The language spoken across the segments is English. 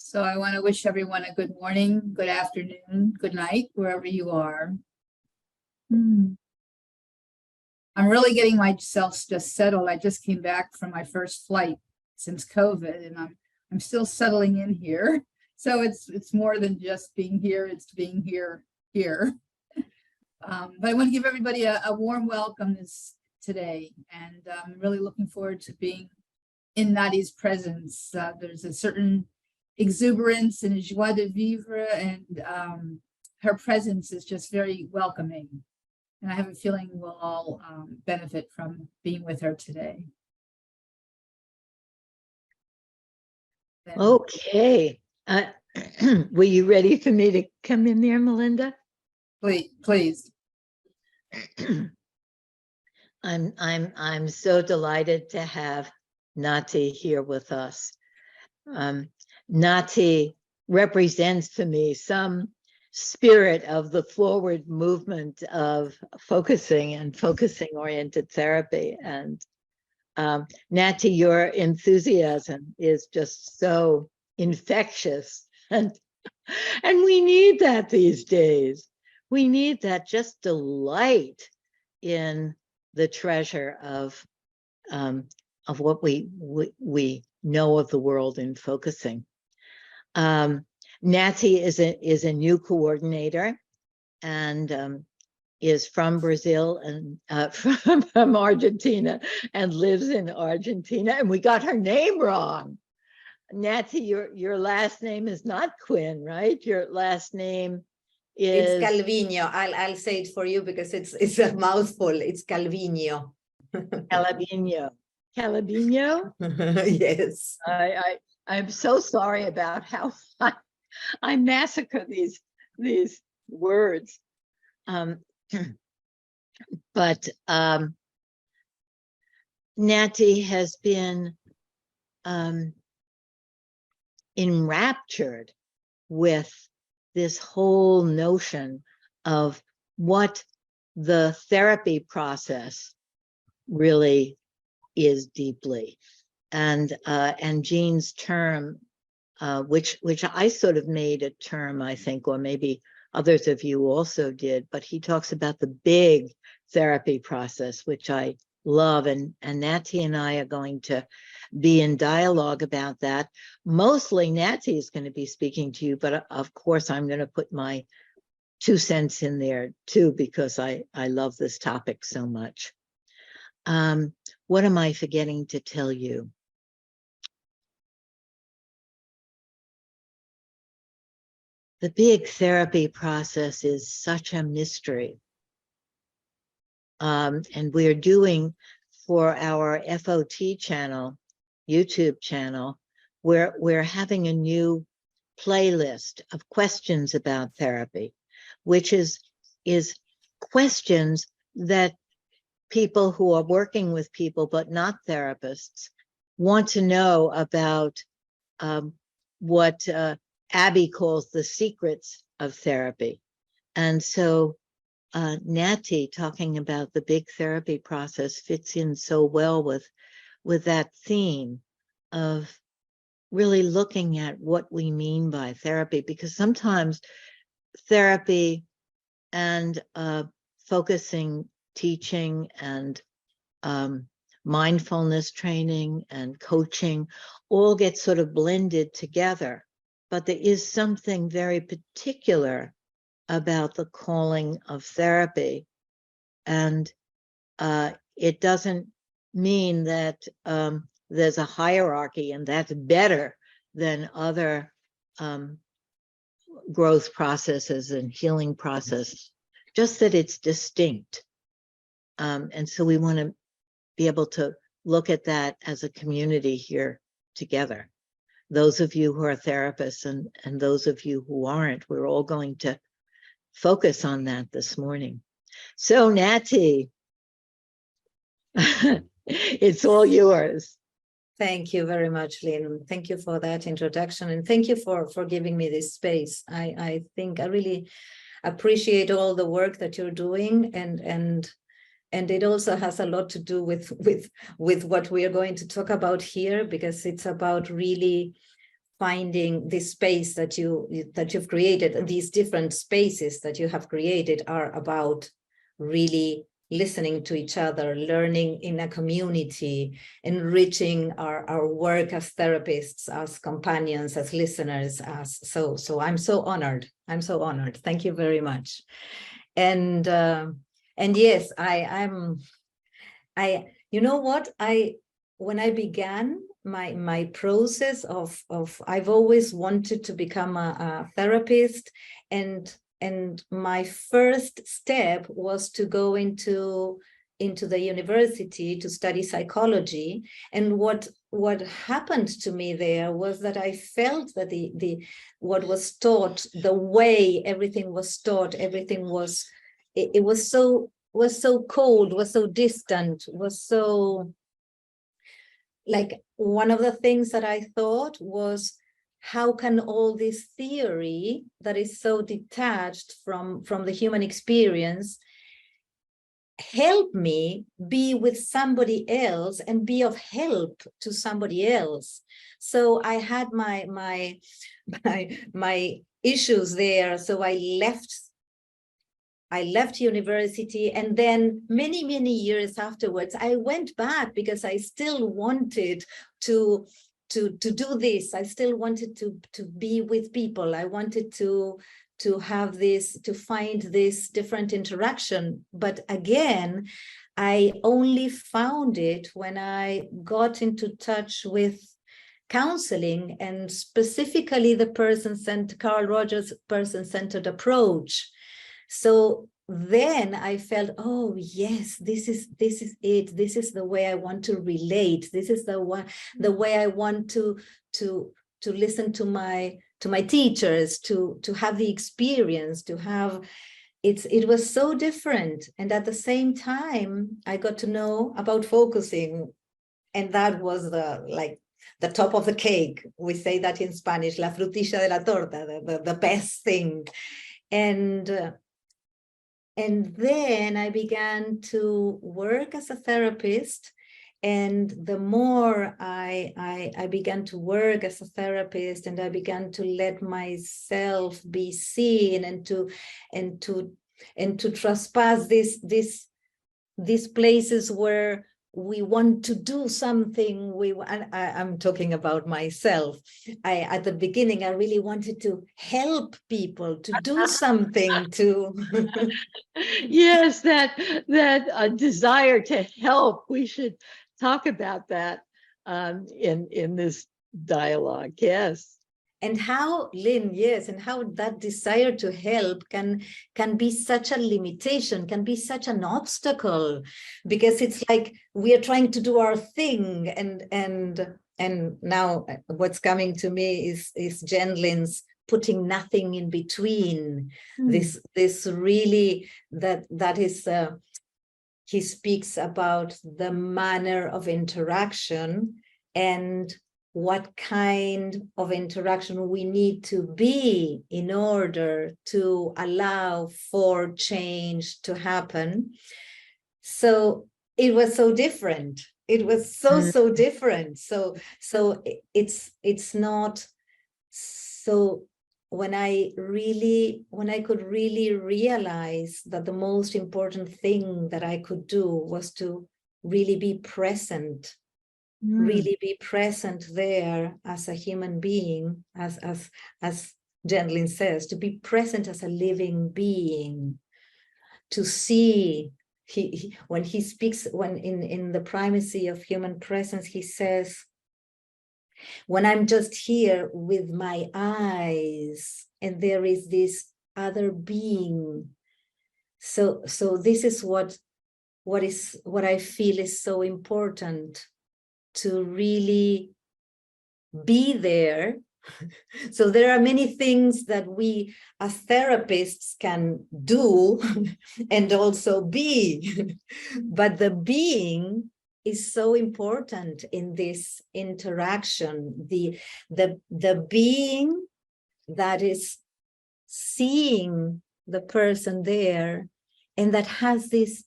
So I want to wish everyone a good morning, good afternoon, good night, wherever you are. I'm really getting myself just settled. I just came back from my first flight since COVID, and I'm still settling in here. So it's more than just being here, it's being here. But I want to give everybody a warm welcome today, and I'm really looking forward to being in Naty's presence. There's a certain exuberance and joie de vivre, and her presence is just very welcoming. And I have a feeling we'll all benefit from being with her today. Okay. Were you ready for me to come in there, Melinda? Please. I'm so delighted to have Naty here with us. Naty represents for me some spirit of the forward movement of focusing-oriented therapy. And Naty, your enthusiasm is just so infectious, and we need that these days. We need that just delight in the treasure of what we know of the world in focusing. Naty is a new coordinator, and is from Brazil and from Argentina, and lives in Argentina. And we got her name wrong. Naty, your last name is not Quinn, right? Your last name is... It's Calvino. I'll say it for you because it's a mouthful. It's Calvino. Calvino. Calvino? Yes. I'm so sorry about how I massacre these words. But Naty has been enraptured with this whole notion of what the therapy process really is deeply. And Jean's term, which I sort of made a term, I think, or maybe others of you also did, but he talks about the big therapy process, which I love. And Naty and I are going to be in dialogue about that. Mostly Naty is going to be speaking to you, but of course I'm going to put my 2 cents in there too, because I love this topic so much. What am I forgetting to tell you? The big therapy process is such a mystery. And we're doing for our FOT channel, YouTube channel, where we're having a new playlist of questions about therapy, which is questions that people who are working with people but not therapists want to know about what Abby calls the secrets of therapy. And so Naty talking about the big therapy process fits in so well with that theme of really looking at what we mean by therapy, because sometimes therapy and focusing teaching and mindfulness training and coaching all get sort of blended together. But there is something very particular about the calling of therapy. And it doesn't mean that there's a hierarchy and that's better than other growth processes and healing processes, just that it's distinct. And so we want to be able to look at that as a community here together. Those of you who are therapists and those of you who aren't, we're all going to focus on that this morning. So Naty, it's all yours. Thank you very much, Lynn. Thank you for that introduction, and thank you for giving me this space. I think I really appreciate all the work that you're doing, and it also has a lot to do with what we are going to talk about here, because it's about really finding this space that you've created, and these different spaces that you have created are about really listening to each other, learning in a community, enriching our work as therapists, as companions, as listeners, so I'm so honored. I'm so honored. Thank you very much. And yes, you know what, when I began my process of I've always wanted to become a therapist, and my first step was to go into the university to study psychology. And what happened to me there was that I felt that the what was taught, the way everything was taught, everything was, it was so cold, was so distant, was so, like, one of the things that I thought was, how can all this theory that is so detached from the human experience help me be with somebody else and be of help to somebody else? So I had my issues there. So I left university, and then many years afterwards, I went back because I still wanted to do this. I still wanted to be with people. I wanted to have this, to find this different interaction. But again, I only found it when I got into touch with counseling, and specifically the Carl Rogers person-centered approach. So then I felt, oh yes, this is it. This is the way I want to relate. This is the way I want to listen to my teachers, to have the experience, to have it was so different. And at the same time, I got to know about focusing, and that was the top of the cake. We say that in Spanish, la frutilla de la torta, the best thing. And then I began to work as a therapist. And the more I began to work as a therapist, and I began to let myself be seen, and to trespass these places where we want to do something. I'm talking about myself. At the beginning, I really wanted to help people to do something to. Yes, that desire to help. We should talk about that in this dialogue. Yes. And how, Lynn, yes, and how that desire to help can be such a limitation, can be such an obstacle, because it's like we are trying to do our thing, and now what's coming to me is Jen Lynn's putting nothing in between. This really, that is he speaks about the manner of interaction, and what kind of interaction we need to be in order to allow for change to happen. So it was so different. It was so different. So it's not so. When I could really realize that the most important thing that I could do was to really be present. Really be present there as a human being, as Jen Lynn says, to be present as a living being, to see. When he speaks, when in the primacy of human presence, he says, when I'm just here with my eyes, and there is this other being. So this is what I feel is so important, to really be there. So there are many things that we as therapists can do and also be, but the being is so important in this interaction. The being that is seeing the person there, and that has this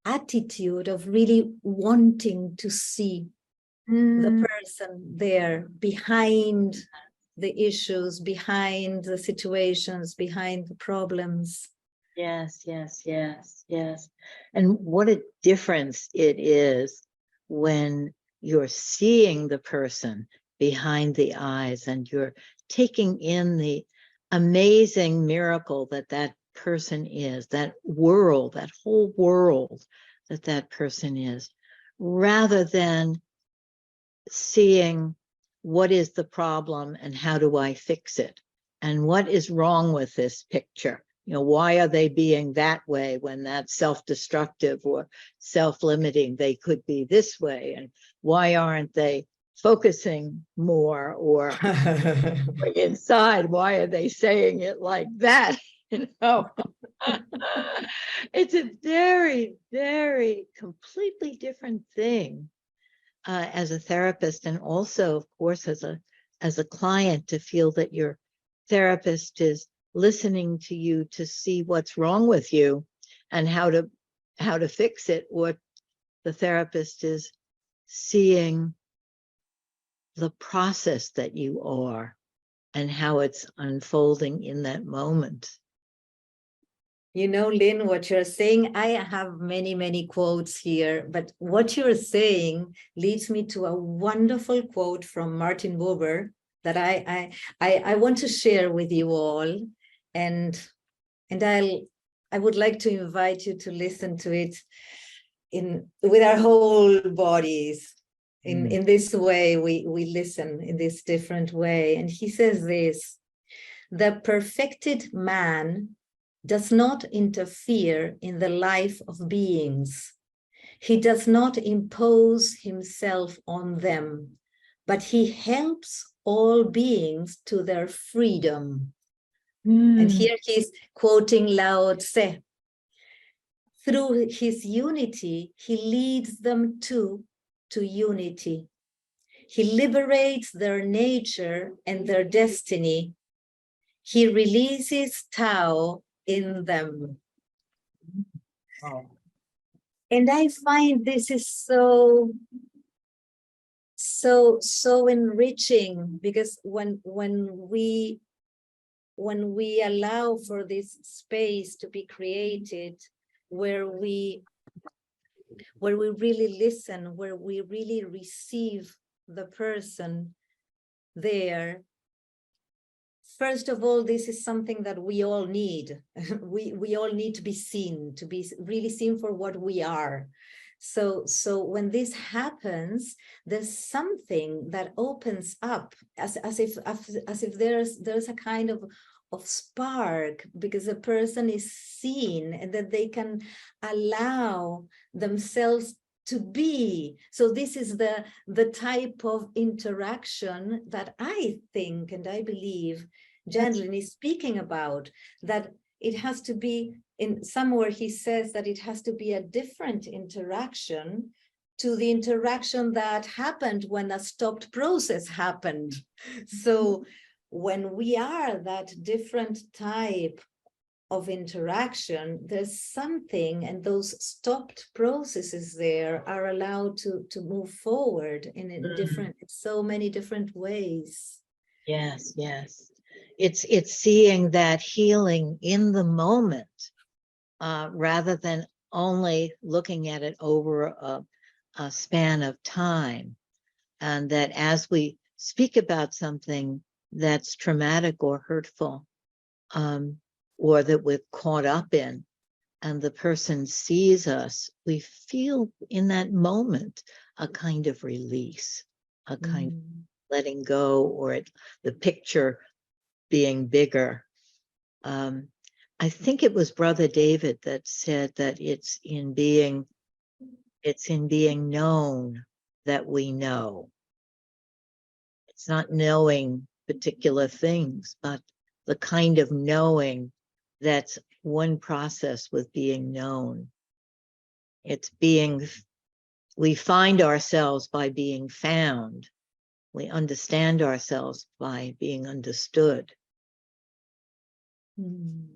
attitude of really wanting to see the person there behind the issues, behind the situations, behind the problems. Yes, yes, yes, yes. And what a difference it is when you're seeing the person behind the eyes and you're taking in the amazing miracle that that person is, that world, that whole world that that person is, rather than seeing what is the problem and how do I fix it? And what is wrong with this picture? You know, why are they being that way when that's self-destructive or self-limiting? They could be this way. And why aren't they focusing more or inside? Why are they saying it like that? You know, it's a very, very completely different thing as a therapist, and also, of course, as a client, to feel that your therapist is listening to you to see what's wrong with you and how to fix it, or the therapist is seeing the process that you are and how it's unfolding in that moment. You know, Lynn, what you're saying, I have many, many quotes here, but what you're saying leads me to a wonderful quote from Martin Buber that I want to share with you all. And I would like to invite you to listen to it with our whole bodies. In this way, we listen in this different way. And he says this: the perfected man does not interfere in the life of beings. He does not impose himself on them, but he helps all beings to their freedom. And here he's quoting Lao Tse. Through his unity, he leads them to unity. He liberates their nature and their destiny. He releases Tao in them. Oh. And I find this is so enriching, because when we allow for this space to be created where we really listen, where we really receive the person there. First of all, this is something that we all need. we all need to be seen, to be really seen for what we are. So when this happens, there's something that opens up, as if there's a kind of spark, because the person is seen and that they can allow themselves to be. So this is the type of interaction that I think and I believe Janlin is speaking about, that it has to be, in somewhere he says that it has to be a different interaction to the interaction that happened when a stopped process happened. So when we are that different type of interaction, there's something, and those stopped processes there are allowed to move forward in so many different ways. Yes, yes. It's seeing that healing in the moment, rather than only looking at it over a span of time. And that as we speak about something that's traumatic or hurtful, or that we're caught up in, and the person sees us, we feel in that moment a kind of release, a kind of letting go, or the picture being bigger. I think it was Brother David that said that it's in being known that we know. It's not knowing particular things, but the kind of knowing that's one process with being known. It's we find ourselves by being found. We understand ourselves by being understood. And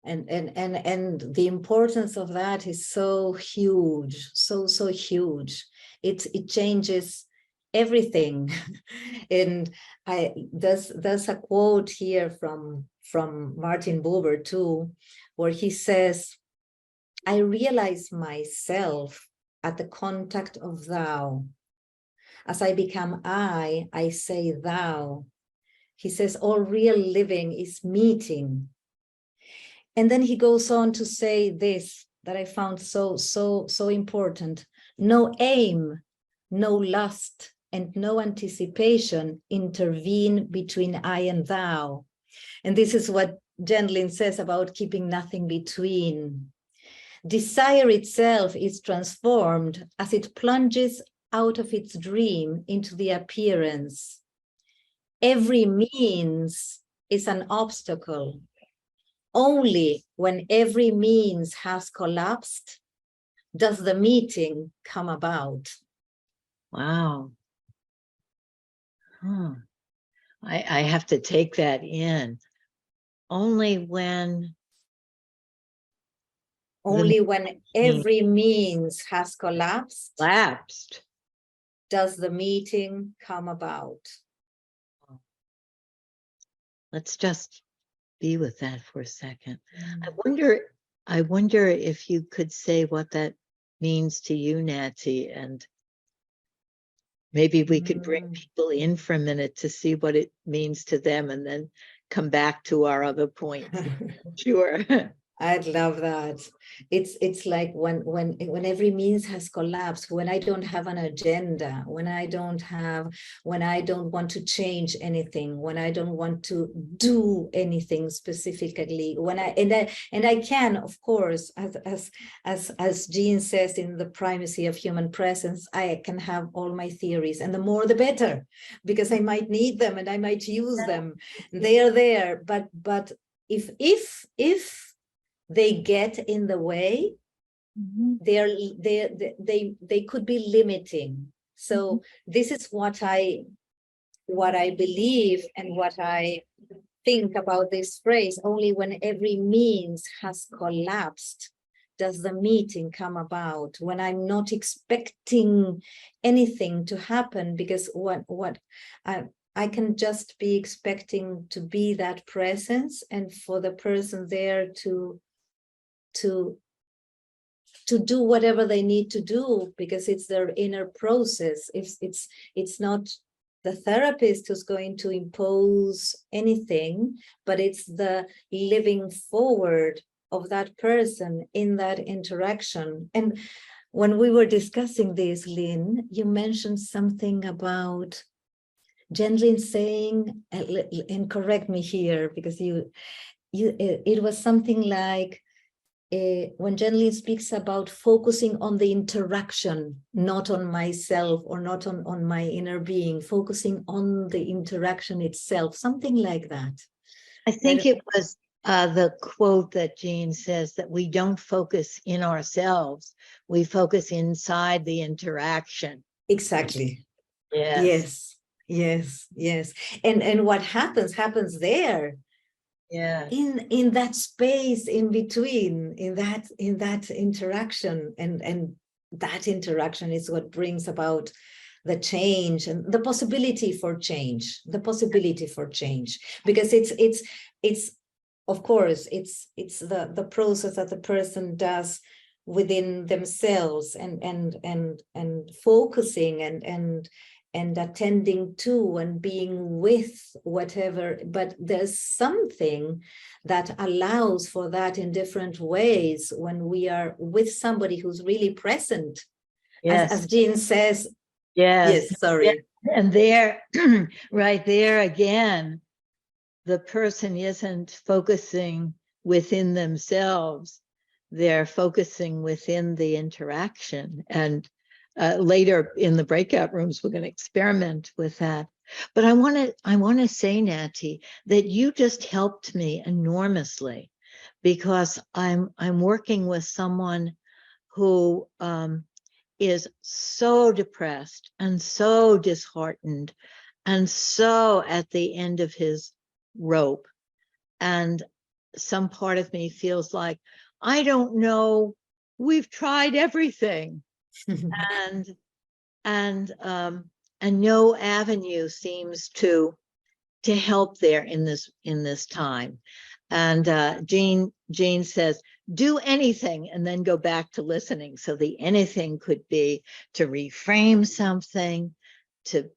the importance of that is so huge, so huge. It changes everything. And there's a quote here from Martin Buber too, where he says, I realize myself at the contact of thou. As I become I say thou. He says all real living is meeting. And then he goes on to say this that I found so important. No aim, no lust, and no anticipation intervene between I and thou. And this is what Gendlin says about keeping nothing between. Desire itself is transformed as it plunges out of its dream into the appearance. Every means is an obstacle. Only when every means has collapsed does the meeting come about. Wow. I have to take that in. Only when every means has collapsed does the meeting come about. Let's just be with that for a second. I wonder if you could say what that means to you, Naty, and maybe we could bring people in for a minute to see what it means to them and then come back to our other points. Sure. I'd love that. It's like when every means has collapsed, when I don't have an agenda, when I don't want to change anything, when I don't want to do anything specifically, and I can, of course, as Jean says in The Primacy of Human Presence, I can have all my theories, and the more the better, because I might need them and I might use them. They are there, but if they get in the way, they could be limiting. So this is what I believe and what I think about this phrase. Only when every means has collapsed does the meeting come about. When I'm not expecting anything to happen, because what I can just be expecting to be that presence, and for the person there to do whatever they need to do, because it's their inner process. It's not the therapist who's going to impose anything, but it's the living forward of that person in that interaction. And when we were discussing this, Lynn, you mentioned something about Gendlin saying, and correct me here, because it was something like, when Gendlin speaks about focusing on the interaction, not on myself or not on my inner being, focusing on the interaction itself, something like that. I think it was the quote that Jean says, that we don't focus in ourselves, we focus inside the interaction. Exactly. Yes. Yes. And what happens there. Yeah. In that space in between, in that interaction, and that interaction is what brings about the change and the possibility for change, because it's of course it's the process that the person does within themselves, and focusing and attending to and being with whatever, but there's something that allows for that in different ways when we are with somebody who's really present. Yes. As Jean says. Yes. Sorry. Yeah. And there, right there again, the person isn't focusing within themselves, they're focusing within the interaction. And later in the breakout rooms, we're going to experiment with that. But I want to say, Naty, that you just helped me enormously, because I'm working with someone who is so depressed and so disheartened and so at the end of his rope. And some part of me feels like, I don't know, we've tried everything. And no avenue seems to help there in this time. And Jean says, do anything and then go back to listening. So the anything could be to reframe something, to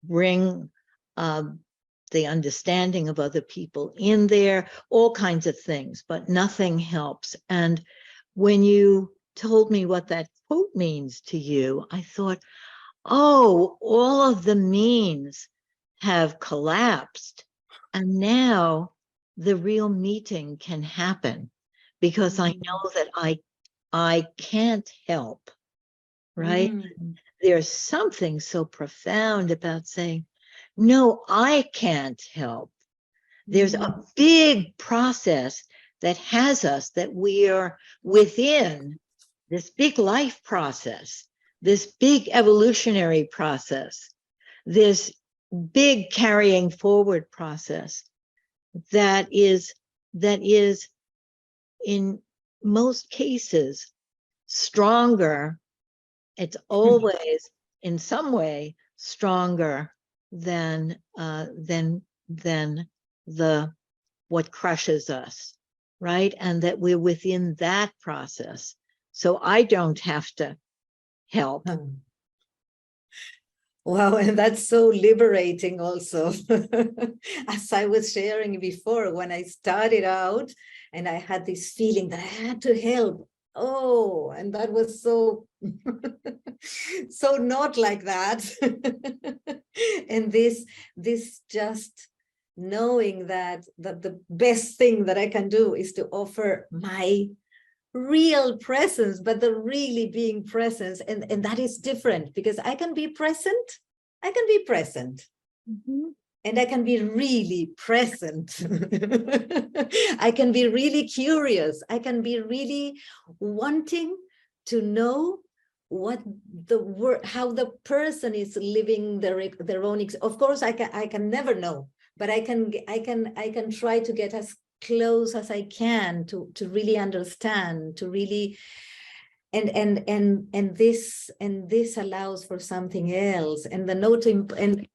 bring the understanding of other people in there, all kinds of things, but nothing helps. And when you told me what that quote means to you, I thought, oh, all of the means have collapsed. And now the real meeting can happen, because I know that I can't help, right? There's something so profound about saying, no, I can't help. There's a big process that has us, that we are within this big life process, this big evolutionary process, this big carrying forward process that is in most cases stronger. It's always in some way stronger than the what crushes us, right? And that we're within that process. So I don't have to help. Wow, and that's so liberating also. As I was sharing before, when I started out and I had this feeling that I had to help. Oh, and that was so, so not like that. And this just knowing that the best thing that I can do is to offer my real presence, but the really being presence, and that is different, because I can be present, and I can be really present. I can be really curious. I can be really wanting to know what how the person is living their own. Of course, I can never know, but I can try to get as close as I can to really understand, to really, and this allows for something else. And the note, and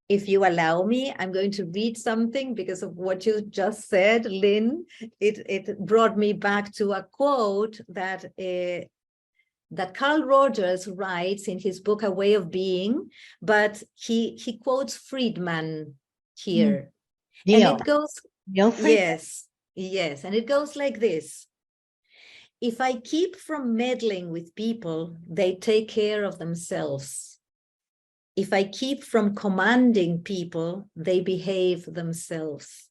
if you allow me, I'm going to read something because of what you just said, Lynn. It brought me back to a quote that Carl Rogers writes in his book A Way of Being, but he quotes Friedman here. Neil. And it goes, yes, and it goes like this. If I keep from meddling with people, they take care of themselves. If I keep from commanding people, they behave themselves.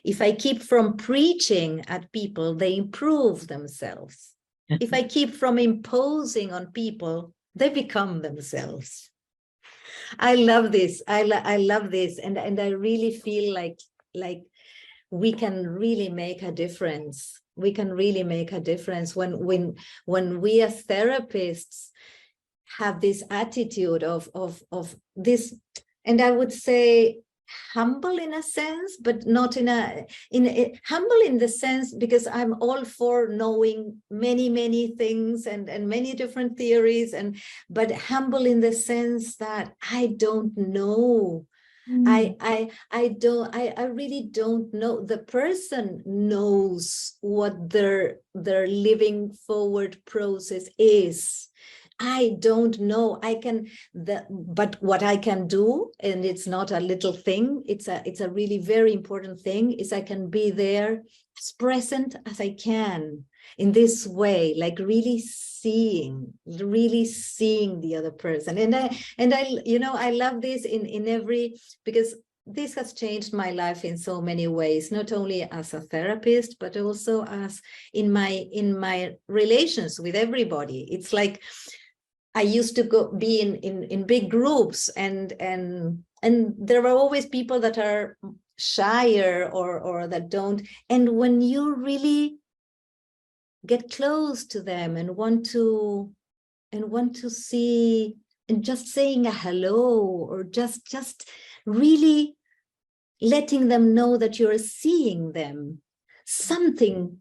If I keep from preaching at people, they improve themselves. If I keep from imposing on people, they become themselves. I love this. I love this. And I really feel like we can really make a difference. We can really make a difference when we as therapists have this attitude of this, and I would say humble in a sense, but not in a humble in the sense, because I'm all for knowing many things and many different theories, but humble in the sense that I don't know. I really don't know. The person knows what their living forward process is. I don't know. But what I can do, and it's not a little thing, it's a really very important thing, is I can be there as present as I can in this way, like really seeing the other person. And I love this in every, because this has changed my life in so many ways, not only as a therapist, but also as in my relations with everybody. It's like I used to be in big groups, and there are always people that are shyer or that don't. And when you really get close to them and want to see, and just saying a hello, or just really letting them know that you're seeing them, something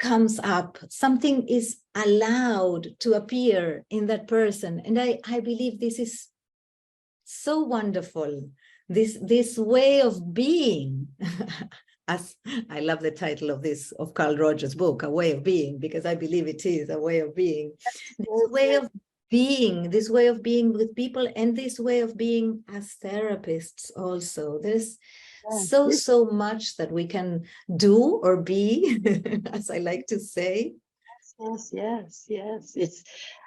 comes up, something is allowed to appear in that person. And I believe this is so wonderful, this way of being. As I love the title of Carl Rogers' book, A Way of Being, because I believe it is a way of being. This way of being with people, and this way of being as therapists also. There's so much that we can do or be, as I like to say. Yes. It's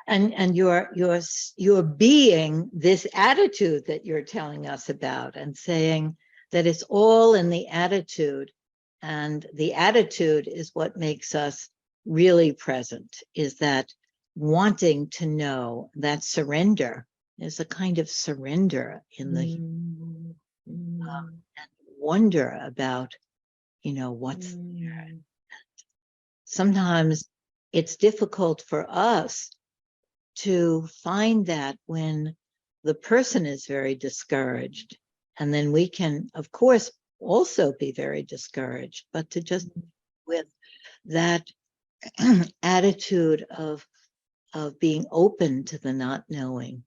and your being, this attitude that you're telling us about, and saying that it's all in the attitude, and the attitude is what makes us really present, is that wanting to know, that surrender. There's a kind of surrender in the and wonder about, what's there. Sometimes it's difficult for us to find that when the person is very discouraged, and then we can, of course, also be very discouraged, but to just with that attitude of being open to the not knowing.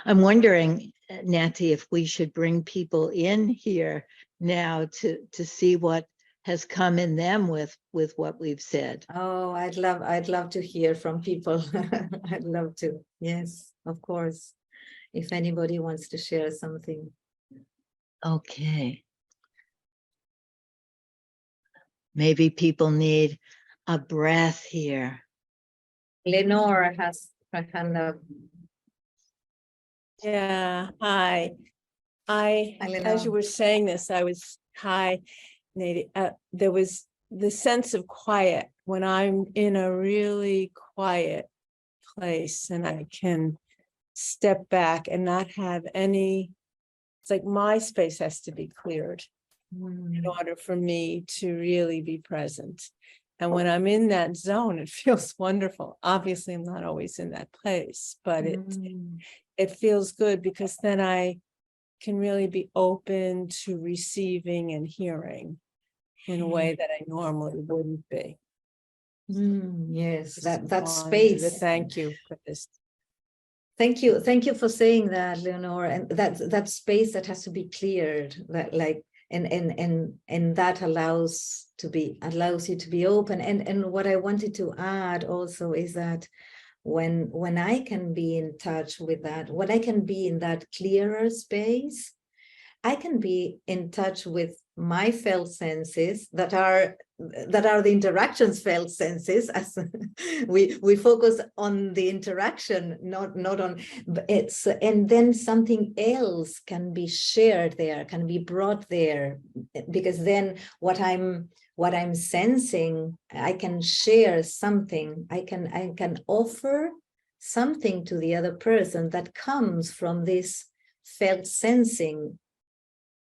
I'm wondering, Naty, if we should bring people in here now to see what has come in them with what we've said. Oh, I'd love to hear from people. I'd love to. Yes, of course. If anybody wants to share something. Okay. Maybe people need a breath here. Lenore has her hand up. Yeah, hi. Hi, As you Lenore. were saying this, hi, Naty. There was the sense of quiet when I'm in a really quiet place and I can step back and not have any, it's like my space has to be cleared in order for me to really be present. And when I'm in that zone, it feels wonderful. Obviously, I'm not always in that place, but it feels good, because then I can really be open to receiving and hearing in a way that I normally wouldn't be. Yes, that Wanted to space. thank you for this. Thank you for saying that, Leonore. And that space that has to be cleared, that and that allows you to be open. And what I wanted to add also is that when I can be in touch with that, when I can be in that clearer space, I can be in touch with my felt senses that are the interactions felt senses, as we focus on the interaction, not on it's, and then something else can be shared there, can be brought there, because then what I'm sensing, I can share something, I can offer something to the other person that comes from this felt sensing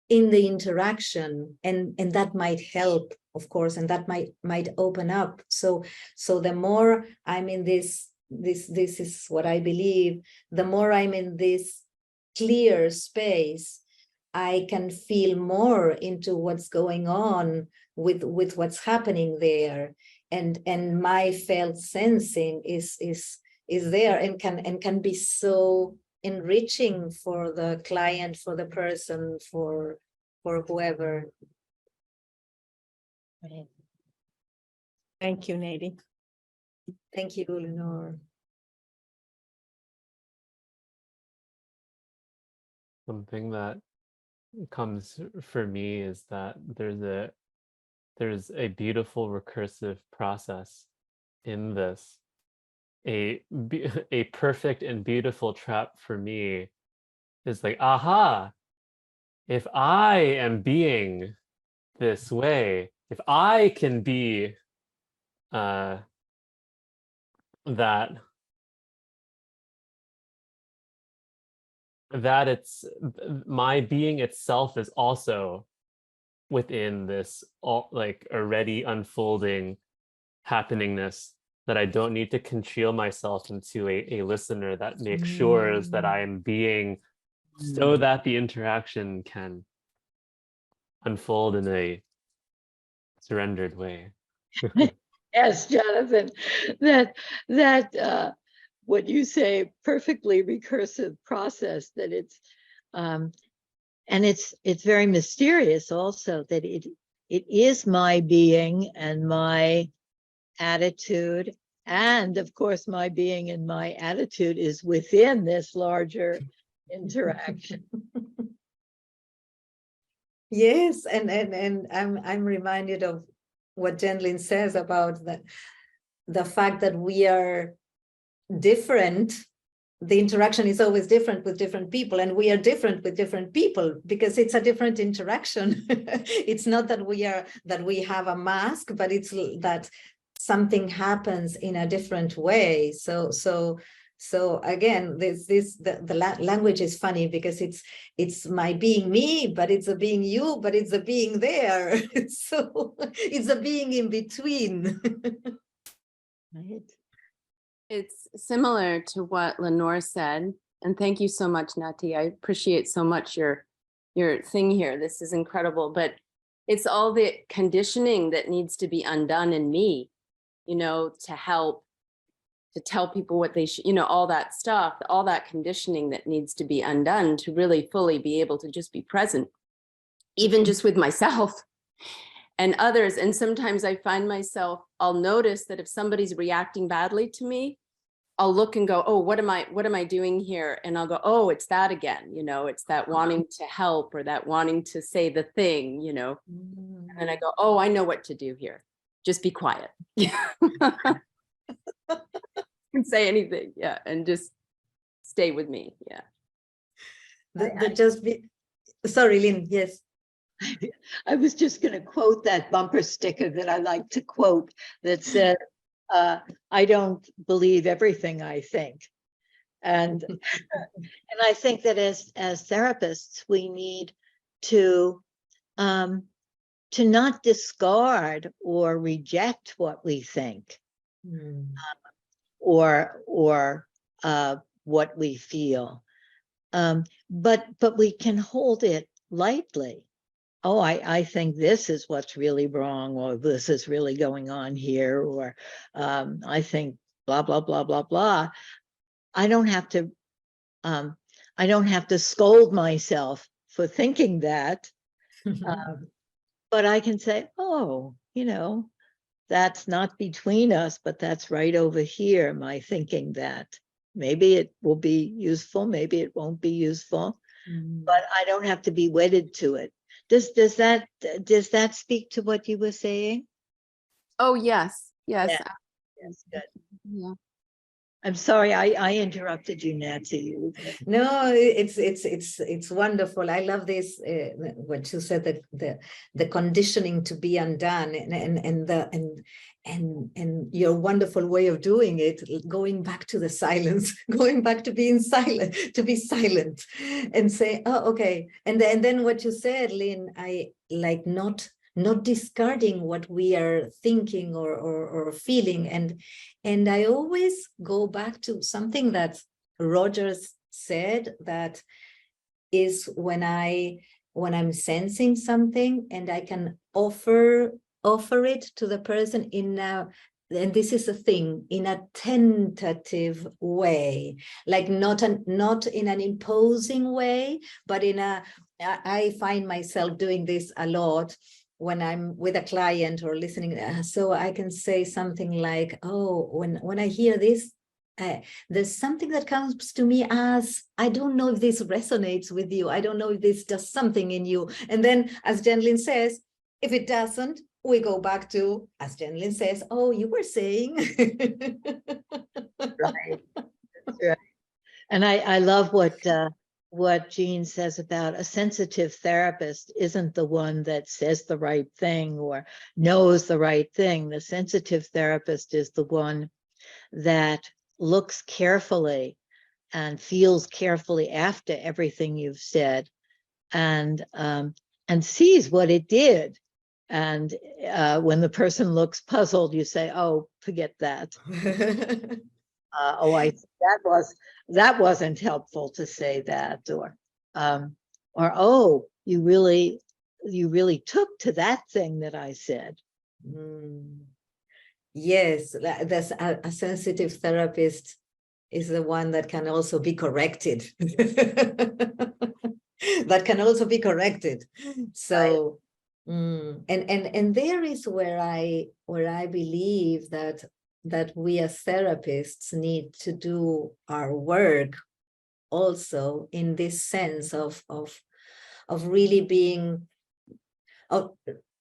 in the interaction, and that might help, of course, and that might open up. So the more I'm in this is what I believe, the more I'm in this clear space, I can feel more into what's going on with what's happening there, and my felt sensing is there, and can be so enriching for the client, for the person, for whoever. Thank you, Naty. Thank you, Lenore. Something that comes for me is that there's a beautiful recursive process in this. A perfect and beautiful trap for me is like, aha, if I am being this way, if I can be that it's my being itself is also within this like already unfolding happeningness, that I don't need to congeal myself into a listener that makes sure that I am being so that the interaction can unfold in a surrendered way. Yes, Jonathan, that what you say, perfectly recursive process, that it's and it's very mysterious also, that it is my being and my attitude, and of course my being and my attitude is within this larger interaction. Yes, and I'm reminded of what Jenlyn says about the fact that we are different. The interaction is always different with different people, and we are different with different people because it's a different interaction. It's not that we have a mask, but it's that something happens in a different way. So again, the language is funny because it's my being me, but it's a being you, but it's a being there. So it's a being in between. Right? It's similar to what Lenore said, and thank you so much, Naty. I appreciate so much your thing here. This is incredible, but it's all the conditioning that needs to be undone in me, you know, to help, to tell people what they should, you know, all that stuff, all that conditioning that needs to be undone to really fully be able to just be present, even just with myself and others. And sometimes I find myself, I'll notice that if somebody's reacting badly to me, I'll look and go, oh, what am I doing here? And I'll go, oh, it's that again, you know, it's that wanting to help or that wanting to say the thing, you know. And then I go, oh, I know what to do here. Just be quiet. Can say anything, yeah, and just stay with me, yeah. Sorry, Lynn, yes. I was just going to quote that bumper sticker that I like to quote that said, I don't believe everything I think. And and I think that as therapists, we need to not discard or reject what we think. Or what we feel, but we can hold it lightly. Oh, I think this is what's really wrong, or this is really going on here, or I think blah blah blah blah blah. I don't have to scold myself for thinking that, but I can say, oh, you know, that's not between us, but that's right over here, my thinking that. Maybe it will be useful, maybe it won't be useful, but I don't have to be wedded to it. Does that speak to what you were saying? Oh, yes, yes. Yeah. Yes, good. Yeah. I'm sorry, I interrupted you, Naty. No, it's wonderful. I love this what you said, that the conditioning to be undone, and your wonderful way of doing it, going back to the silence, going back to being silent, to be silent, and say, oh, okay. And then what you said, Lynn, I like not discarding what we are thinking or feeling, and I always go back to something that Rogers said, that is when I'm sensing something and I can offer it to the person and this is a thing, in a tentative way, like not in an imposing way, but I find myself doing this a lot when I'm with a client or listening. So I can say something like, oh, when I hear this, there's something that comes to me as, I don't know if this resonates with you. I don't know if this does something in you. And then, as Jenlyn says, if it doesn't, we go back to, as Jenlyn says, oh, you were saying. Right. That's right. And I love what Jean says about a sensitive therapist isn't the one that says the right thing or knows the right thing. The sensitive therapist is the one that looks carefully and feels carefully after everything you've said, and sees what it did. And when the person looks puzzled, you say, "Oh, forget that." That wasn't helpful to say that, or oh, you really took to that thing that I said. Yes, there's a sensitive therapist is the one that can also be corrected. That can also be corrected. So, and there is where I believe that we as therapists need to do our work also, in this sense of really being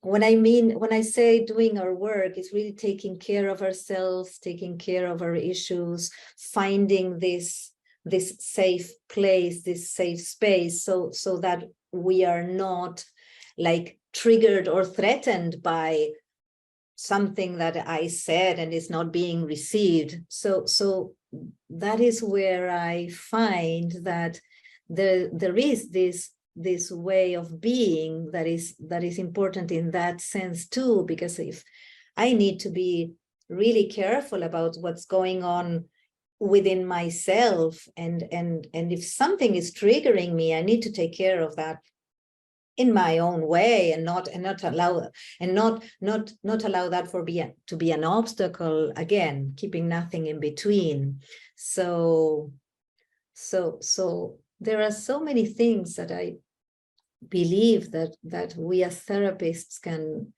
when I say doing our work, it's really taking care of ourselves, taking care of our issues, finding this safe place, this safe space, so that we are not like triggered or threatened by something that I said and is not being received. So that is where I find that there is this way of being that is important in that sense too, because if I need to be really careful about what's going on within myself, and if something is triggering me, I need to take care of that in my own way, and not allow that to be an obstacle, again keeping nothing in between. So there are so many things that I believe that we as therapists can,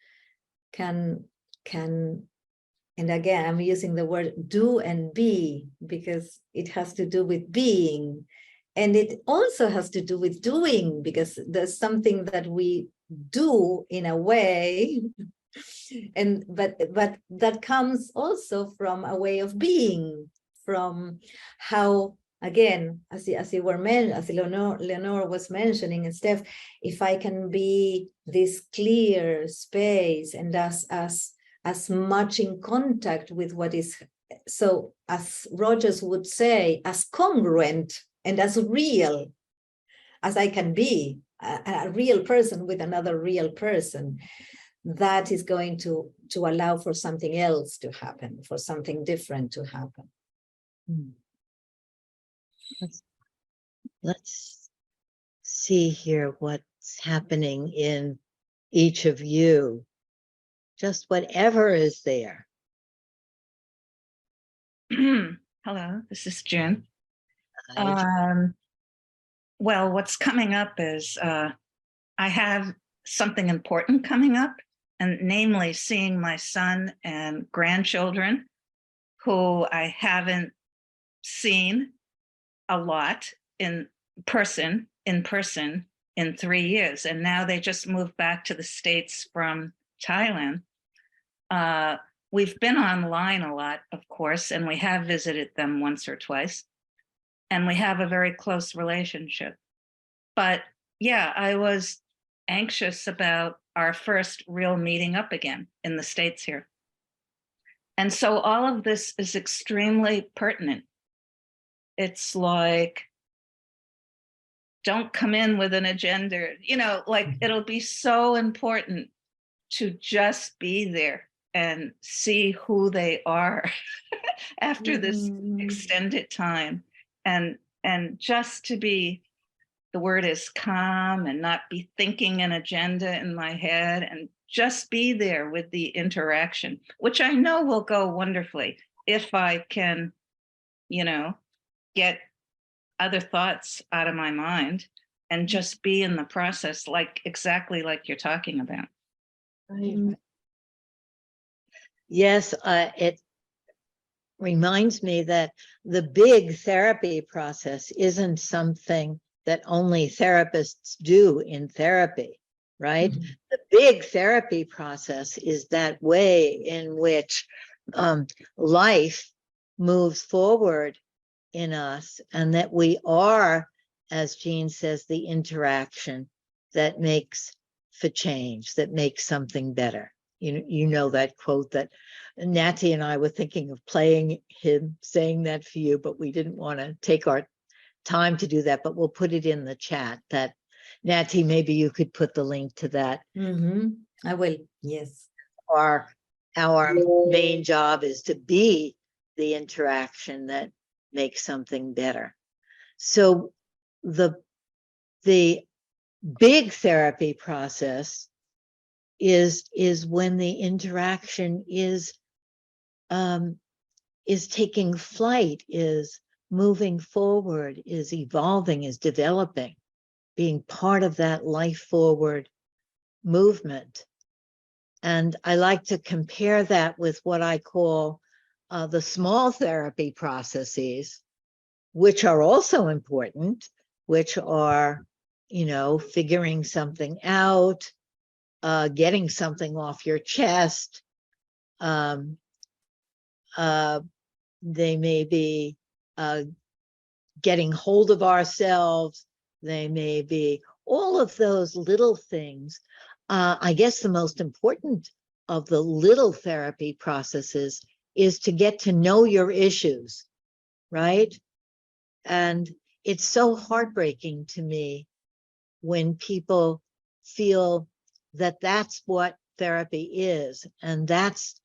and again I'm using the word do and be, because it has to do with being, and it also has to do with doing, because there's something that we do in a way, and but that comes also from a way of being, from how, again, as Leonor was mentioning, and Steph, if I can be this clear space and as much in contact with what is, so as Rogers would say, as congruent and as real as I can be, a real person with another real person, that is going to allow for something else to happen, for something different to happen. Let's see here what's happening in each of you. Just whatever is there. Hello, this is Jen. Well, what's coming up is I have something important coming up, and namely seeing my son and grandchildren who I haven't seen a lot in person in 3 years. And now they just moved back to the States from Thailand. We've been online a lot, of course, and we have visited them once or twice. And we have a very close relationship. But yeah, I was anxious about our first real meeting up again in the States here. And so all of this is extremely pertinent. It's like, don't come in with an agenda, like it'll be so important to just be there and see who they are after this extended time. And just to be, the word is calm, and not be thinking an agenda in my head, and just be there with the interaction, which I know will go wonderfully if I can, get other thoughts out of my mind and just be in the process, exactly like you're talking about. Yes, it reminds me that the big therapy process isn't something that only therapists do in therapy, right? The big therapy process is that way in which life moves forward in us, and that we are, as Jean says, the interaction that makes for change, that makes something better. You know that quote that Naty and I were thinking of playing him saying that for you, but we didn't want to take our time to do that, but we'll put it in the chat. That, Naty, maybe you could put the link to that. I will, yes. Our main job is to be the interaction that makes something better. So the big therapy process is when the interaction is is taking flight, is moving forward, is evolving, is developing, being part of that life forward movement. And I like to compare that with what I call the small therapy processes, which are also important, which are, figuring something out, getting something off your chest. They may be getting hold of ourselves. They may be all of those little things. I guess the most important of the little therapy processes is to get to know your issues, right? And it's so heartbreaking to me when people feel that that's what therapy is, and that's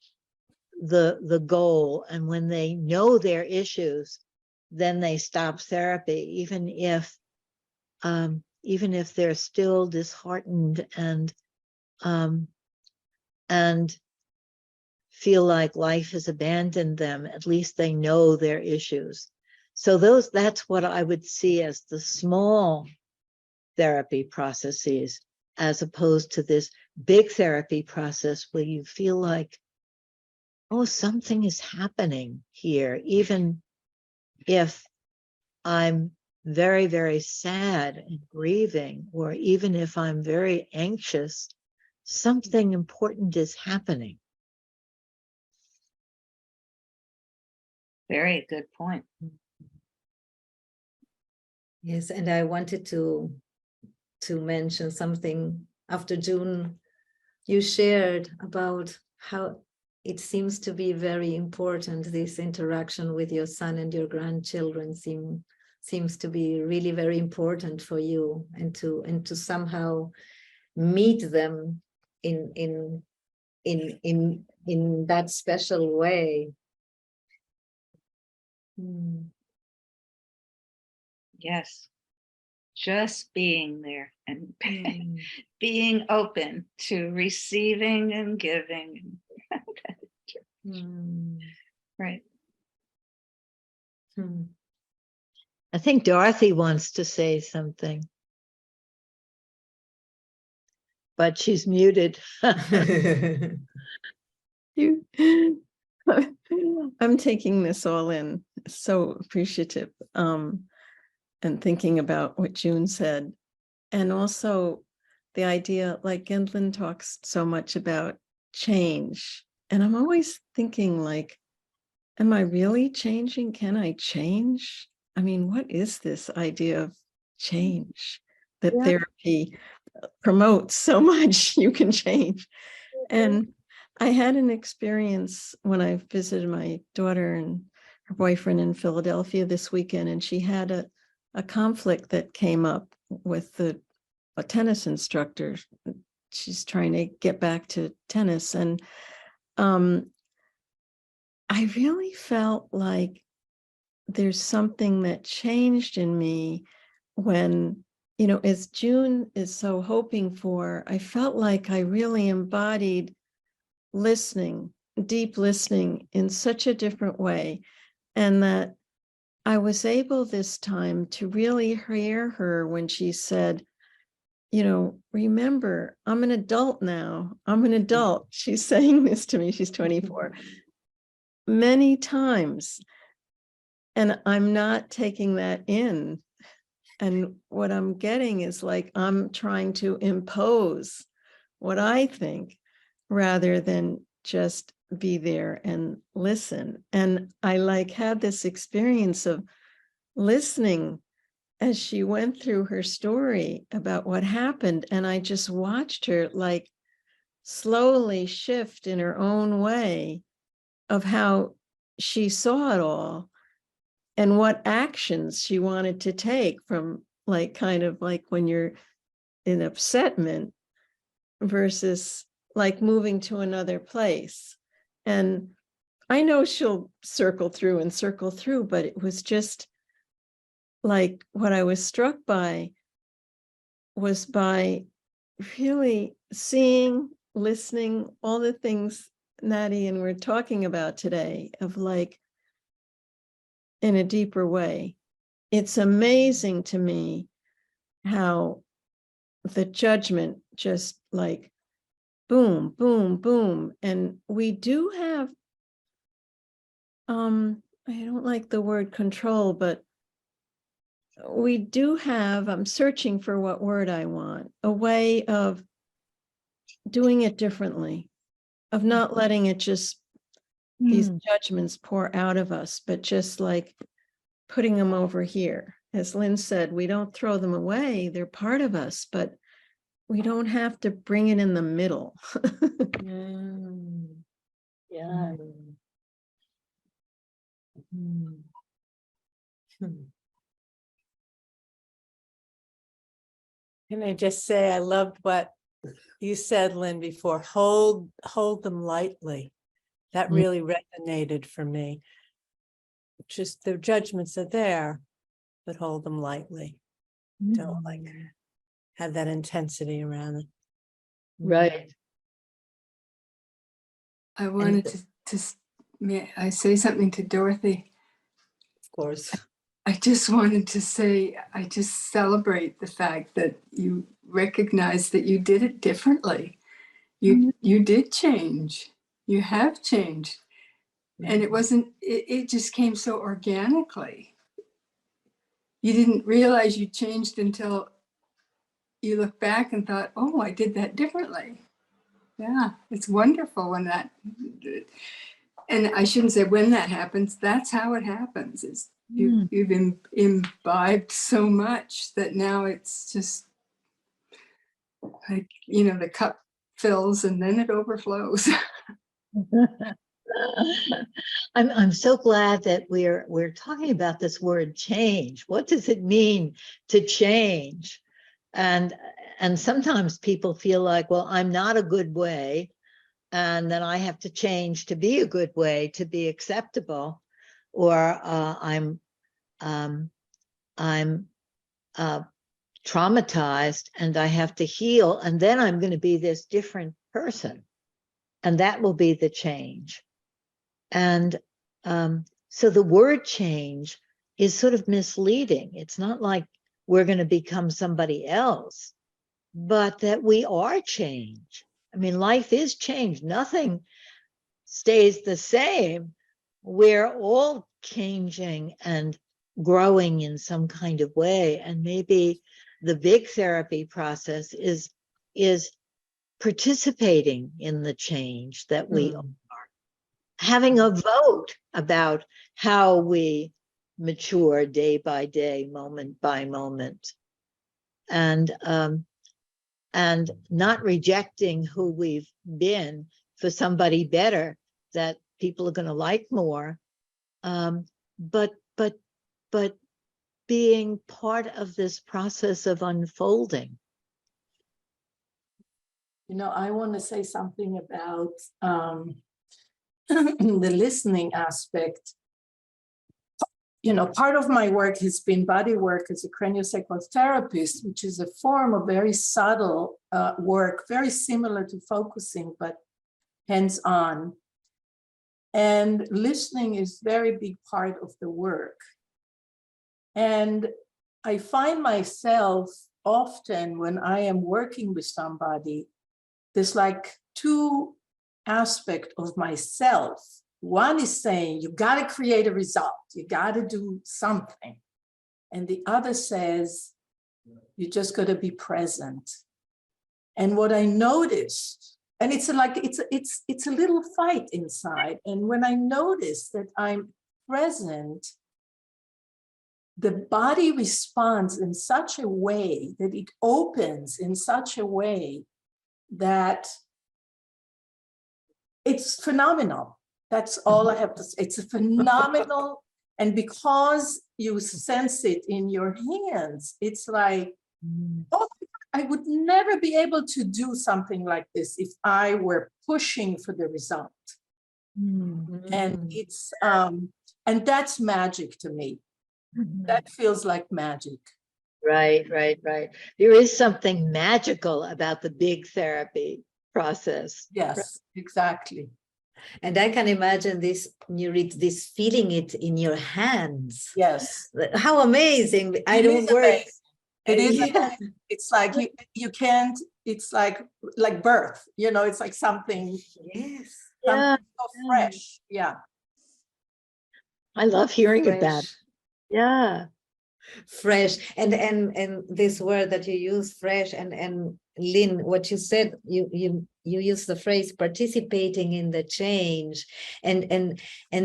the goal. And when they know their issues, then they stop therapy, even if they're still disheartened and feel like life has abandoned them. At least they know their issues. So that's what I would see as the small therapy processes, as opposed to this big therapy process where you feel like, oh, something is happening here, even if I'm very, very sad and grieving, or even if I'm very anxious, something important is happening. Very good point. Yes, and I wanted to mention something after June. You shared about how it seems to be very important, this interaction with your son and your grandchildren seems to be really very important for you, and to somehow meet them in that special way. Yes. Just being there and being open to receiving and giving. Right. I think Dorothy wants to say something, but she's muted. I'm taking this all in, so appreciative, and thinking about what June said, and also the idea, like Gendlin talks so much about change, and I'm always thinking, like, am I really changing? Can I change? I mean, what is this idea of change that therapy promotes so much? You can change. And I had an experience when I visited my daughter and her boyfriend in Philadelphia this weekend, and she had a conflict that came up with a tennis instructor. She's trying to get back to tennis. And I really felt like there's something that changed in me when, as June is so hoping for, I felt like I really embodied listening, deep listening in such a different way. And that I was able this time to really hear her when she said, remember, I'm an adult now. I'm an adult. She's saying this to me. She's 24. Many times. And I'm not taking that in. And what I'm getting is like, I'm trying to impose what I think rather than just be there and listen. And I had this experience of listening as she went through her story about what happened. And I just watched her like slowly shift in her own way of how she saw it all and what actions she wanted to take, from like kind of like when you're in upsetment versus like moving to another place. And I know she'll circle through, but it was just like what I was struck by was by really seeing, listening, all the things Naty, and we're talking about today of like, in a deeper way, it's amazing to me how the judgment just like boom, boom, boom. And we do have, I don't like the word control, but we do have, I'm searching for what word I want, a way of doing it differently, of not letting it just, these judgments pour out of us, but just like putting them over here. As Lynn said, we don't throw them away, they're part of us, but we don't have to bring it in the middle. Yeah. Can I just say, I loved what you said, Lynn, before, hold them lightly. That really resonated for me. Just the judgments are there, but hold them lightly. Don't like have that intensity around it. Right. I wanted may I say something to Dorothy? Of course. I just wanted to say, I just celebrate the fact that you recognize that you did it differently. You did change. You have changed. And it wasn't, it just came so organically. You didn't realize you changed until you look back and thought, oh, I did that differently. Yeah, it's wonderful when that, and I shouldn't say when that happens, that's how it happens. Is you've imbibed so much that now it's just like, you know, the cup fills and then it overflows. I'm so glad that we're talking about this word change. What does it mean to change? And sometimes people feel like, well, I'm not a good way, and then I have to change to be a good way, to be acceptable, or I'm traumatized and I have to heal, and then I'm going to be this different person, and that will be the change. And so the word change is sort of misleading. It's not like we're going to become somebody else, but that we are change. I mean, life is change. Nothing stays the same. We're all changing and growing in some kind of way. And maybe the big therapy process is participating in the change that we are. Having a vote about how we mature day by day, moment by moment, and not rejecting who we've been for somebody better that people are going to like more, but being part of this process of unfolding. You know, I want to say something about the listening aspect. You know, part of my work has been body work as a craniosacral-therapist, which is a form of very subtle work, very similar to focusing, but hands-on. And listening is a very big part of the work. And I find myself often when I am working with somebody, there's like two aspects of myself. One is saying, you got to create a result, you got to do something. And the other says, you just got to be present. And what I noticed, and it's like, it's a little fight inside. And when I notice that I'm present, the body responds in such a way that it opens in such a way that it's phenomenal. That's all I have to say. It's a phenomenal, and because you sense it in your hands, it's like, oh, I would never be able to do something like this if I were pushing for the result. And it's and that's magic to me. That feels like magic. Right. There is something magical about the big therapy process. Yes, exactly. And I can imagine this, you read this, feeling it in your hands. Yes. How amazing. I It don't is work. amazing. It is Yeah. amazing. It's like you can't, it's like birth, you know, it's like something, Yes. Yeah, so fresh. Yeah. I love hearing about it. Fresh. Yeah. Fresh. And this word that you use, fresh, and Lynn, what you said, you use the phrase participating in the change. And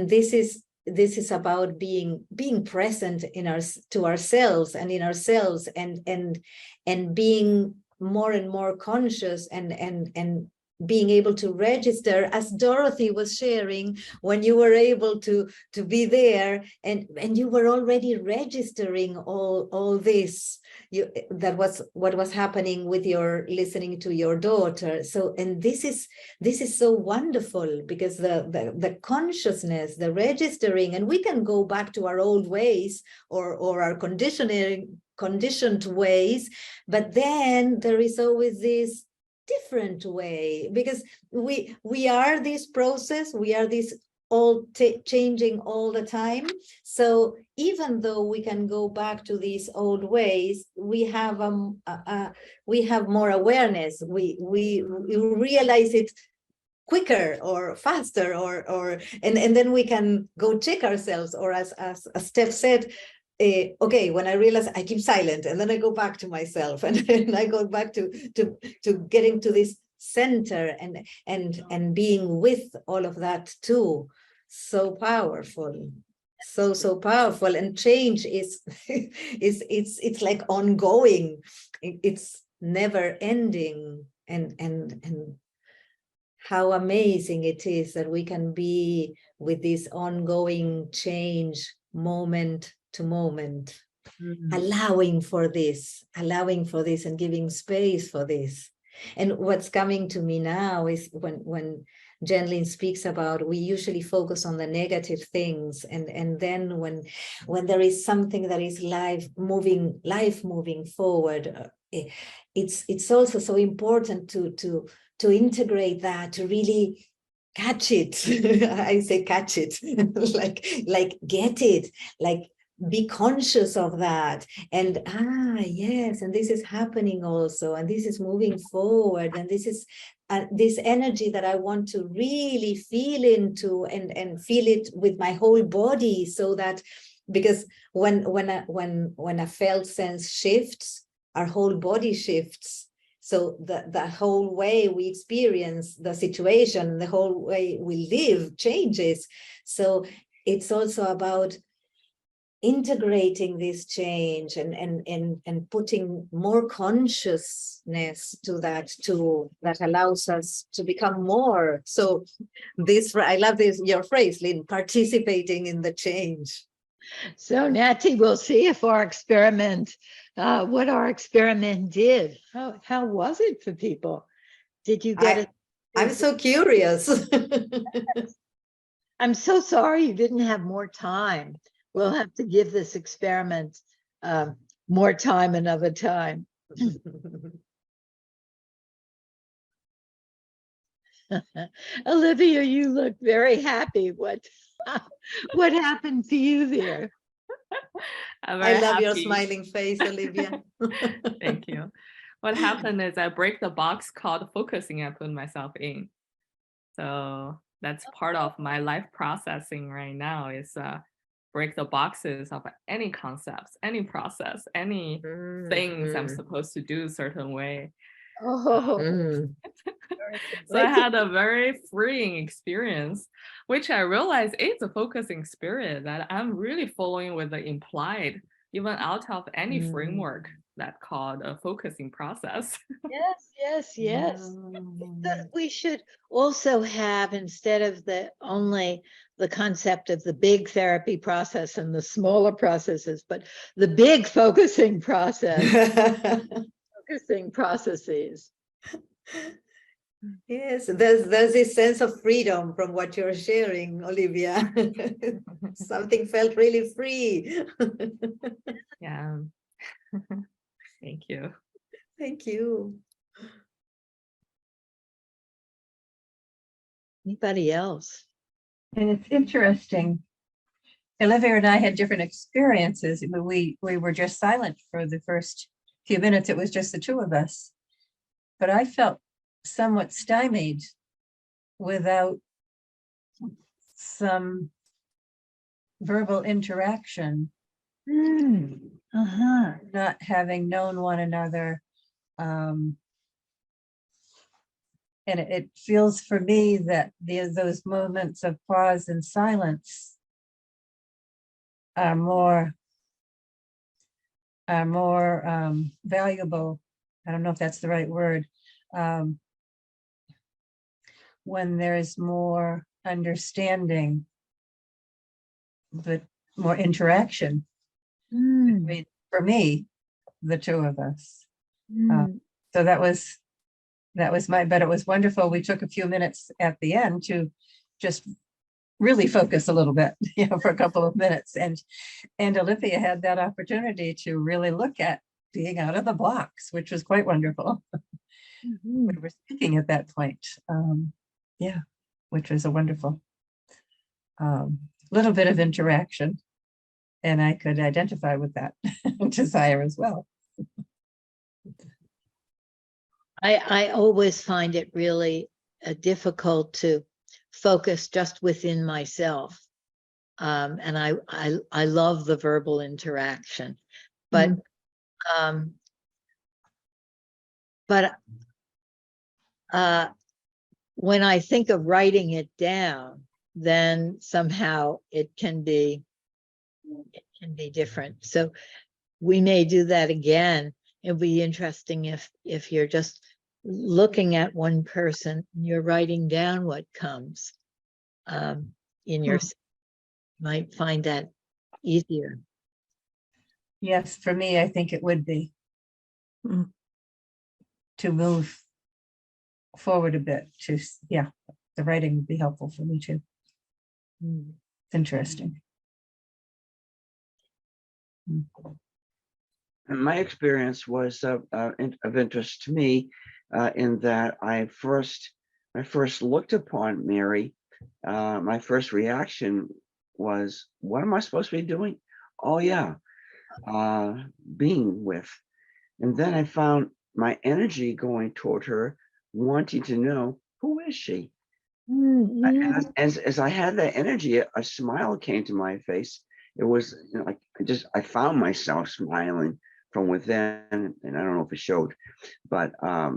this is about being present in to ourselves and in ourselves, and being more and more conscious, and being able to register, as Dorothy was sharing, when you were able to be there, and you were already registering all this. That was what was happening with your listening to your daughter. So, and this is so wonderful, because the consciousness, the registering, and we can go back to our old ways, or our conditioned ways, but then there is always this different way, because we are this process, we are this all changing all the time. So even though we can go back to these old ways, we have more awareness, we realize it quicker or faster, and then we can go check ourselves, or as Steph said, okay, when I realize, I keep silent, and then I go back to myself, and then I go back to getting to this center, and being with all of that too. So powerful, so powerful. And change is it's like ongoing, it's never ending, and how amazing it is that we can be with this ongoing change, moment to moment, allowing for this, and giving space for this. And what's coming to me now is when Jen speaks about, we usually focus on the negative things, and then when there is something that is life moving forward, it's also so important to integrate that, to really catch it. I say catch it, like get it, like be conscious of that, and yes, and this is happening also, and this is moving forward, and this is this energy that I want to really feel into, and feel it with my whole body, so that, because when a felt sense shifts, our whole body shifts. So the whole way we experience the situation, the whole way we live changes. So it's also about integrating this change, and putting more consciousness to that too, that allows us to become more. So this, I love this, your phrase, Lynn, participating in the change. So Naty, we'll see if our experiment, what our experiment did. How was it for people? Did you get it? I'm so curious. I'm so sorry you didn't have more time. We'll have to give this experiment more time another time. Olivia, you look very happy. What happened to you there? I love your smiling face, Olivia. Thank you. What happened is I break the box called focusing I put myself in. So that's part of my life processing right now, is break the boxes of any concepts, any process, any things I'm supposed to do a certain way. Oh, So I had a very freeing experience, which I realized it's a focusing spirit that I'm really following with the implied, even out of any framework that called a focusing process. yes. We should also have, instead of only the concept of the big therapy process and the smaller processes, but the big focusing process, focusing processes. Yes, there's this sense of freedom from what you're sharing, Olivia. Something felt really free. Yeah. Thank you. Thank you. Anybody else? And it's interesting. Olivia and I had different experiences. We were just silent for the first few minutes. It was just the two of us. But I felt somewhat stymied without some verbal interaction, not having known one another. And it feels for me that those moments of pause and silence are more valuable. I don't know if that's the right word. When there's more understanding, but more interaction between, for me, the two of us. So that was but it was wonderful. We took a few minutes at the end to just really focus a little bit, for a couple of minutes. And Olivia had that opportunity to really look at being out of the box, which was quite wonderful. We were speaking at that point. Which was a wonderful little bit of interaction. And I could identify with that desire as well. I always find it really difficult to focus just within myself. And I love the verbal interaction, but when I think of writing it down, then somehow it can be different. So we may do that again. It'll be interesting if you're just looking at one person and you're writing down what comes in your, might find that easier. Yes, for me, I think it would be to move forward a bit. The writing would be helpful for me too. It's interesting. And my experience was of interest to me in that I first looked upon Mary. My first reaction was, what am I supposed to be doing? Oh yeah, being with. And then I found my energy going toward her, wanting to know, who is she? As I had that energy, a smile came to my face. It was like I found myself smiling from within, and I don't know if it showed, but a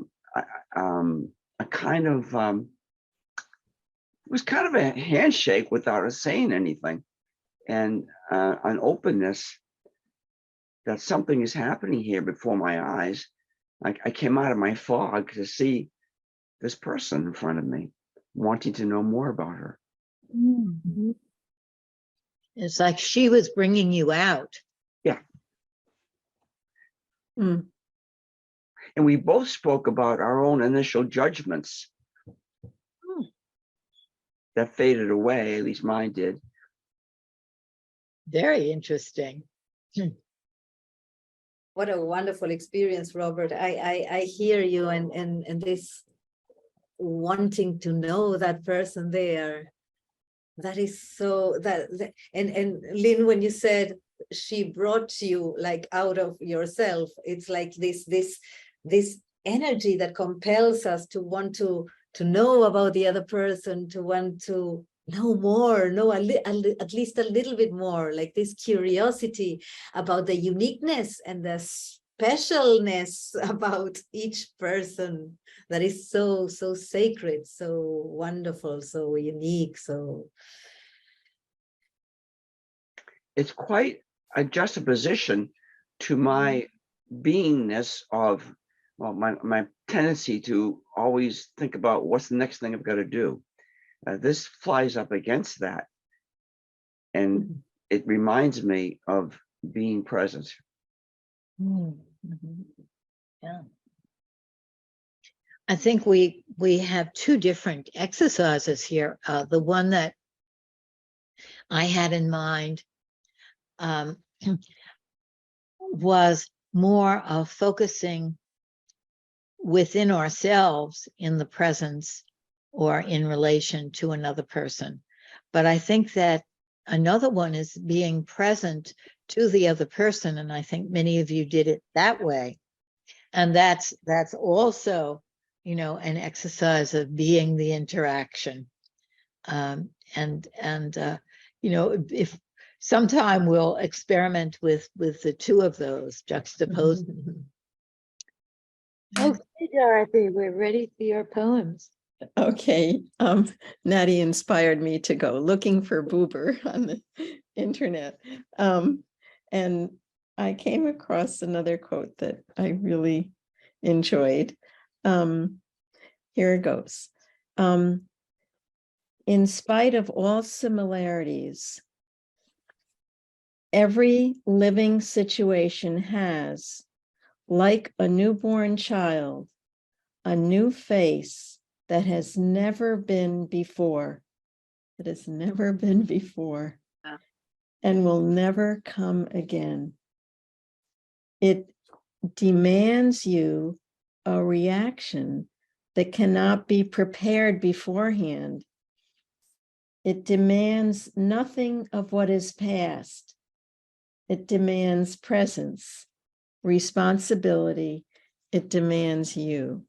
kind of it was kind of a handshake without us saying anything, and an openness that something is happening here before my eyes. I came out of my fog to see this person in front of me, wanting to know more about her. It's like she was bringing you out. Yeah. And we both spoke about our own initial judgments that faded away, at least mine did. Very interesting. What a wonderful experience, Robert. I hear you and this wanting to know that person there. That is so and Lynn, when you said she brought you like out of yourself, it's like this energy that compels us to want to know about the other person, to want to know more, know at least a little bit more, like this curiosity about the uniqueness and the specialness about each person that is so sacred, so wonderful, so unique. So it's quite a juxtaposition to my beingness of, well, my tendency to always think about what's the next thing I've got to do. This flies up against that, and it reminds me of being present. Yeah. I think we have two different exercises here. The one that I had in mind was more of focusing within ourselves in the presence or in relation to another person. But I think that another one is being present to the other person. And I think many of you did it that way. And that's also, you know, an exercise of being the interaction. You know, if sometime we'll experiment with the two of those juxtaposed. Okay, Dorothy, we're ready for your poems. Okay, Naty inspired me to go looking for Boober on the internet. And I came across another quote that I really enjoyed. Here it goes. In spite of all similarities, every living situation has, like a newborn child, a new face that has never been before, and will never come again. It demands you a reaction that cannot be prepared beforehand. It demands nothing of what is past. It demands presence, responsibility. It demands you.